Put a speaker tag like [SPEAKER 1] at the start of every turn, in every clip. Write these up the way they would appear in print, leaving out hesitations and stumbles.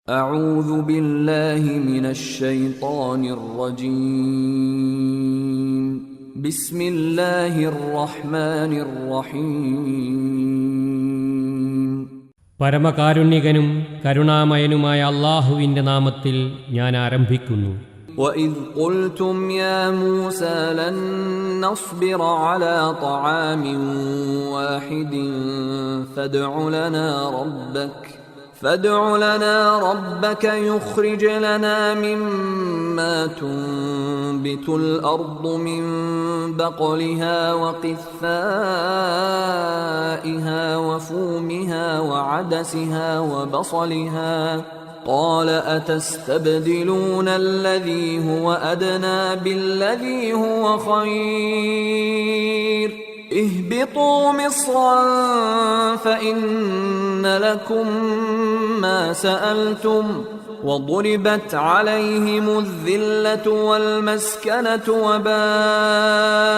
[SPEAKER 1] أعوذ بالله من الشيطان الرجيم بسم الله الرحمن الرحيم
[SPEAKER 2] പരമകാരുണ്യകനും കരുണാമയനുമായ അല്ലാഹുവിന്റെ നാമത്തിൽ ഞാൻ ആരംഭിക്കുന്നു.
[SPEAKER 1] وإذ قلتم يا موسى لن نصبر على طعام واحد فادع لنا ربك يخرج لنا مما تنبت الأرض من بقلها وقثائها وفومها وعدسها وبصلها قال أتستبدلون الذي هو أدنى بالذي هو خير اهبطوا مصرا فإن لكم ما سألتم وضربت عليهم الذلة والمسكنة وباءوا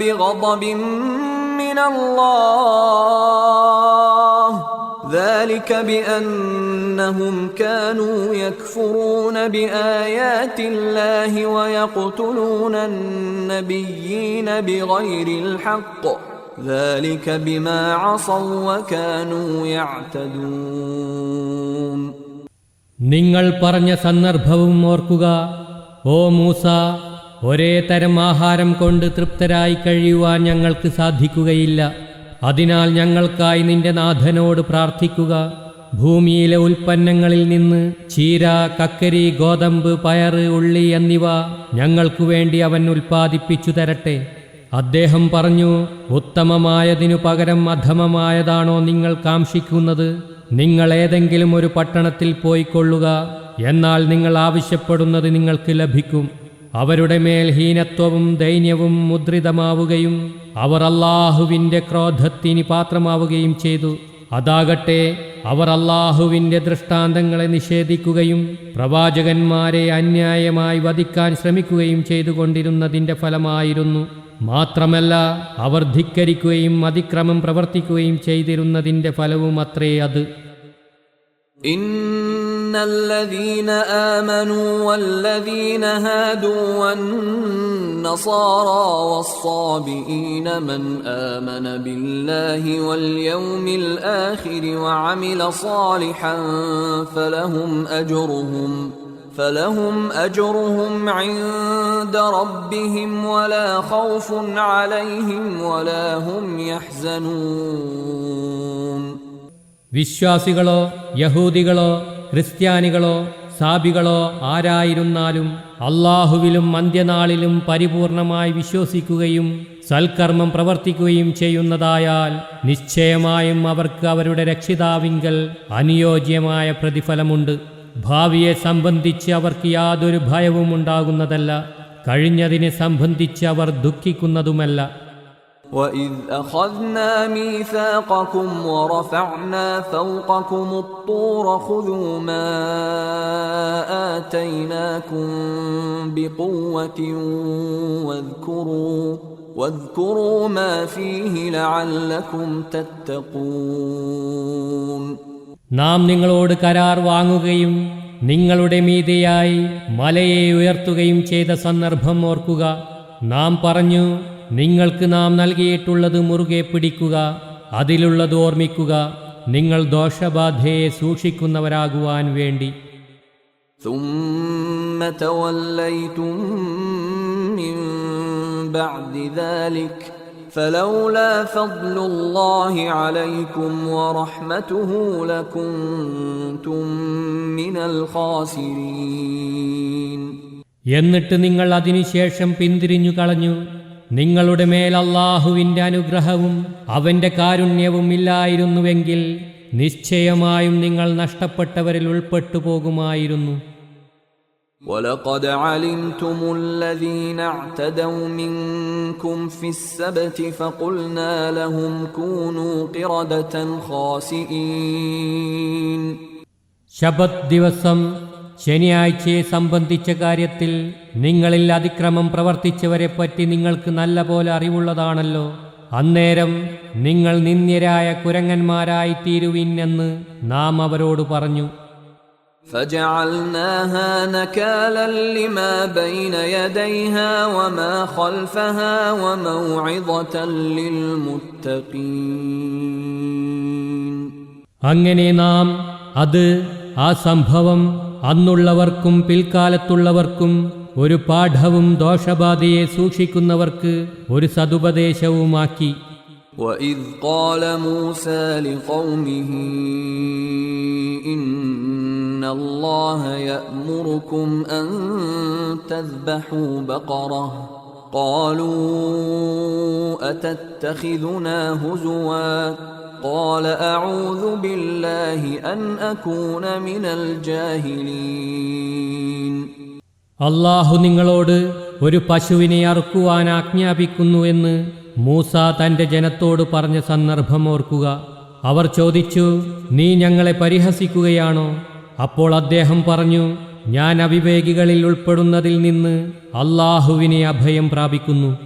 [SPEAKER 1] بغضب من الله ذلك بأنهم كانوا يكفرون بآيات الله ويقتلون النبيين بغير الحق ذلك بما عصوا وكانوا يعتدون.
[SPEAKER 2] നിങ്ങൾ പറഞ്ഞ സന്ദർഭവും ഓർക്കുക. ഓ മൂസ, ഒരേ തരം ആഹാരം കൊണ്ട് തൃപ്തരായി കഴിയുവാൻ ഞങ്ങൾക്ക് സാധിക്കുകയില്ല. അതിനാൽ ഞങ്ങൾക്കായി നിന്റെ നാഥനോട് പ്രാർത്ഥിക്കുക. ഭൂമിയിലെ ഉൽപ്പന്നങ്ങളിൽ നിന്ന് ചീര, കക്കരി, ഗോതമ്പ്, പയറ്, ഉള്ളി എന്നിവ ഞങ്ങൾക്കു വേണ്ടി അവൻ ഉൽപ്പാദിപ്പിച്ചു തരട്ടെ. അദ്ദേഹം പറഞ്ഞു, ഉത്തമമായതിനു പകരം അധമമായതാണോ നിങ്ങൾ കാംക്ഷിക്കുന്നത്? നിങ്ങൾ ഏതെങ്കിലും ഒരു പട്ടണത്തിൽ പോയിക്കൊള്ളുക, എന്നാൽ നിങ്ങൾ ആവശ്യപ്പെടുന്നത് നിങ്ങൾക്ക് ലഭിക്കും. അവരുടെ മേൽ ഹീനത്വവും ദൈന്യവും മുദ്രിതമാവുകയും അവർ അല്ലാഹുവിൻ്റെ ക്രോധത്തിന് പാത്രമാവുകയും ചെയ്തു. അതാകട്ടെ, അവർ അല്ലാഹുവിൻ്റെ ദൃഷ്ടാന്തങ്ങളെ നിഷേധിക്കുകയും പ്രവാചകന്മാരെ അന്യായമായി വധിക്കാൻ ശ്രമിക്കുകയും ചെയ്തുകൊണ്ടിരുന്നതിൻ്റെ ഫലമായിരുന്നു. മാത്രമല്ല, അവർ ധിക്കരിക്കുകയും അതിക്രമം പ്രവർത്തിക്കുകയും ചെയ്തിരുന്നതിൻ്റെ ഫലവും അത്രേ അത്.
[SPEAKER 1] إن الذين آمنوا والذين هادوا والنصارى والصابئين من آمن بالله واليوم الآخر وعمل صالحا فلهم أجرهم عند ربهم ولا خوف عليهم ولا هم يحزنون.
[SPEAKER 2] വിശ്വാസികളോ യഹൂദികളോ ക്രിസ്ത്യാനികളോ സാബികളോ ആരായിരുന്നാലും അല്ലാഹുവിലും അന്ത്യനാളിലും പരിപൂർണമായി വിശ്വസിക്കുകയും സൽക്കർമ്മം പ്രവർത്തിക്കുകയും ചെയ്യുന്നതായാൽ നിശ്ചയമായും അവർക്ക് അവരുടെ രക്ഷിതാവിങ്കൽ അനുയോജ്യമായ പ്രതിഫലമുണ്ട്. ഭാവിയെ സംബന്ധിച്ച് അവർക്ക് യാതൊരു ഭയവും ഉണ്ടാകുന്നതല്ല. കഴിഞ്ഞതിനെ സംബന്ധിച്ച് അവർ ദുഃഖിക്കുന്നതുമല്ല.
[SPEAKER 1] وَإِذْ أَخَذْنَا مِيثَاقَكُمْ وَرَفَعْنَا فَوْقَكُمُ الطُّورَ خُذُوا مَا آتَيْنَاكُمْ بِقُوَّةٍ وَاذْكُرُوا مَا فِيهِ لَعَلَّكُمْ تَتَّقُونَ. നാം നിങ്ങളോട് കരാർ വാങ്ങുകയും നിങ്ങളുടെ മീതെയായി മലയെ ഉയർത്തുകയും ചെയ്ത സന്ദർഭം ഓർക്കുക. നാം പറഞ്ഞു, നിങ്ങൾക്ക് നാം നൽകിയിട്ടുള്ളത് മുറുകെ പിടിക്കുക, അതിലുള്ളത് ഓർമ്മിക്കുക, നിങ്ങൾ ദോഷബാധയെ സൂക്ഷിക്കുന്നവരാകുവാൻ വേണ്ടി. ثُمَّ تَوَلَّيْتُم مِّن بَعْدِ ذَلِكَ فَلَوْلَا فَضْلُ اللَّهِ عَلَيْكُمْ وَرَحْمَتُهُ لَكُنتُم مِّنَ الْخَاسِرِينَ.
[SPEAKER 2] എന്നിട്ട് നിങ്ങൾ അതിനുശേഷം പിന്തിരിഞ്ഞു കളഞ്ഞു. നിങ്ങളുടെ മേൽ അല്ലാഹുവിൻ്റെ അനുഗ്രഹവും അവൻ്റെ കാരുണ്യവും ഇല്ലായിരുന്നുവെങ്കിൽ നിശ്ചയമായും നിങ്ങൾ നഷ്ടപ്പെട്ടവരിൽ ഉൾപ്പെട്ടു പോകുമായിരുന്നു.
[SPEAKER 1] وَلَقَدْ عَلِمْتُمُ الَّذِينَ اعْتَدَوْا مِنكُمْ فِي السَّبْتِ فَقُلْنَا لَهُمْ كُونُوا قِرَدَةً خَاسِئِينَ. ശബത്ത് ദിവസം ശനിയാഴ്ചയെ സംബന്ധിച്ച കാര്യത്തിൽ നിങ്ങളിൽ അതിക്രമം പ്രവർത്തിച്ചവരെപ്പറ്റി നിങ്ങൾക്ക് നല്ല പോലെ അറിവുള്ളതാണല്ലോ. അന്നേരം നിങ്ങൾ നിന്ദ്യരായ കുരങ്ങന്മാരായിത്തീരുവിൻ എന്ന് നാം അവരോട് പറഞ്ഞു.
[SPEAKER 3] فجعلناها نكالا لما بين يديها وما خلفها وموعظة للمتقين.
[SPEAKER 2] അങ്ങനെ നാം ആ സംഭവം അന്നുള്ളവർക്കും പിൽക്കാലത്തുള്ളവർക്കും ഒരു പാഠവും ദോഷബാധയെ സൂക്ഷിക്കുന്നവർക്ക് ഒരു സതുപദേശവുമാക്കി.
[SPEAKER 3] وَإِذْ قَالَ مُوسَى لِقَوْمِهِ إِنَّ اللَّهَ يَأْمُرُكُمْ أَن تَذْبَحُوا بَقَرَةً قَالُوا أَتَتَّخِذُنَا هُزُوًا قَالَ أَعُوذُ بِاللَّهِ أَنْ أَكُونَ مِنَ الْجَاهِلِينَ.
[SPEAKER 2] അല്ലാഹു നിങ്ങളോട് ഒരു പശുവിനെ അറുക്കുവാൻ ആജ്ഞാപിക്കുന്നു എന്ന് മൂസ തന്റെ ജനത്തോട് പറഞ്ഞ സന്ദർഭം ഓർക്കുക. അവർ ചോദിച്ചു, നീ ഞങ്ങളെ പരിഹസിക്കുകയാണോ? അപ്പോൾ അദ്ദേഹം പറഞ്ഞു, ഞാൻ അവിവേകികളിൽ ഉൾപ്പെടുന്നതിൽ നിന്ന് അല്ലാഹുവിനെ അഭയം പ്രാപിക്കുന്നു.